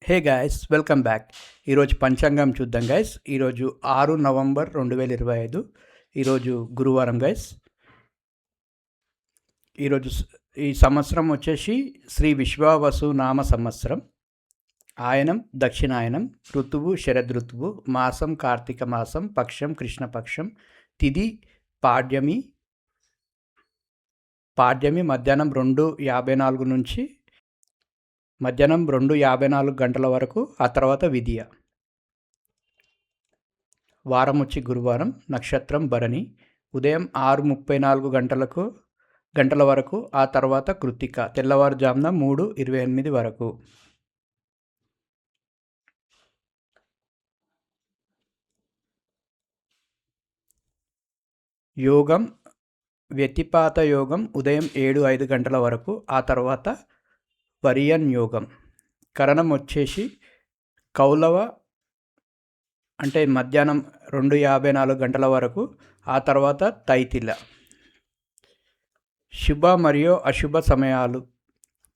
Hey guys, welcome back. ఈరోజు పంచాంగం చూద్దాం గైస్. ఈరోజు 6 నవంబర్ 2025. ఈరోజు గురువారం గైస్. ఈరోజు ఈ సంవత్సరం వచ్చేసి శ్రీ విశ్వావసు నామ సంవత్సరం. ఆయనం దక్షిణాయనం, ఋతువు శరదృతువు, మాసం కార్తీక మాసం, పక్షం కృష్ణపక్షం, తిథి పాడ్యమి మధ్యాహ్నం 2:54 నుంచి మధ్యాహ్నం 2:54 గంటల వరకు, ఆ తర్వాత విధియ. వారం వచ్చి గురువారం, నక్షత్రం భరణి, ఉదయం 6:34 గంటల వరకు, ఆ తర్వాత కృత్తిక, తెల్లవారుజామున 3:28 వరకు. యోగం వ్యతిపాత యోగం ఉదయం 7:05 గంటల వరకు, ఆ తర్వాత వరియన్ యోగం. కరణం వచ్చేసి కౌలవ అంటే మధ్యాహ్నం 2:54 గంటల వరకు, ఆ తర్వాత తైతిల. శుభ మరియు అశుభ సమయాలు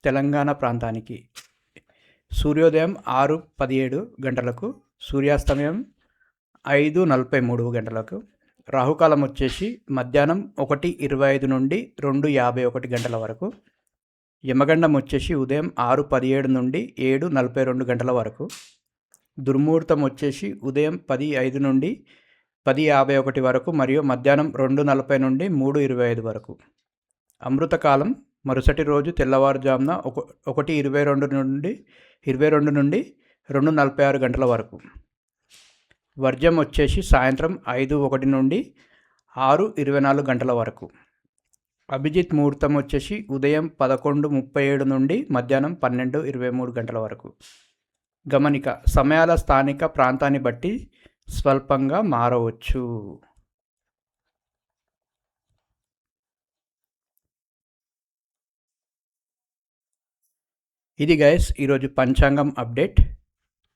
తెలంగాణ ప్రాంతానికి: సూర్యోదయం 6:17 గంటలకు, సూర్యాస్తమయం 5:43 గంటలకు. రాహుకాలం వచ్చేసి మధ్యాహ్నం 1:25 నుండి 2:51 గంటల వరకు. యమగండం వచ్చేసి ఉదయం 6:17 నుండి 7:42 గంటల వరకు. దుర్ముహూర్తం వచ్చేసి ఉదయం 10:05 నుండి 10:51 వరకు మరియు మధ్యాహ్నం 2:40 నుండి 3:25 వరకు. అమృతకాలం మరుసటి రోజు తెల్లవారుజామున 1:22 నుండి 2:46 గంటల వరకు. వర్జం వచ్చేసి సాయంత్రం 5:01 నుండి 6:24 గంటల వరకు. అభిజిత్ ముహూర్తం వచ్చేసి ఉదయం 11:37 నుండి మధ్యాహ్నం 12:23 గంటల వరకు. గమనిక: సమయాల స్థానిక ప్రాంతాన్ని బట్టి స్వల్పంగా మారవచ్చు. ఇది గైస్ ఈరోజు పంచాంగం అప్డేట్.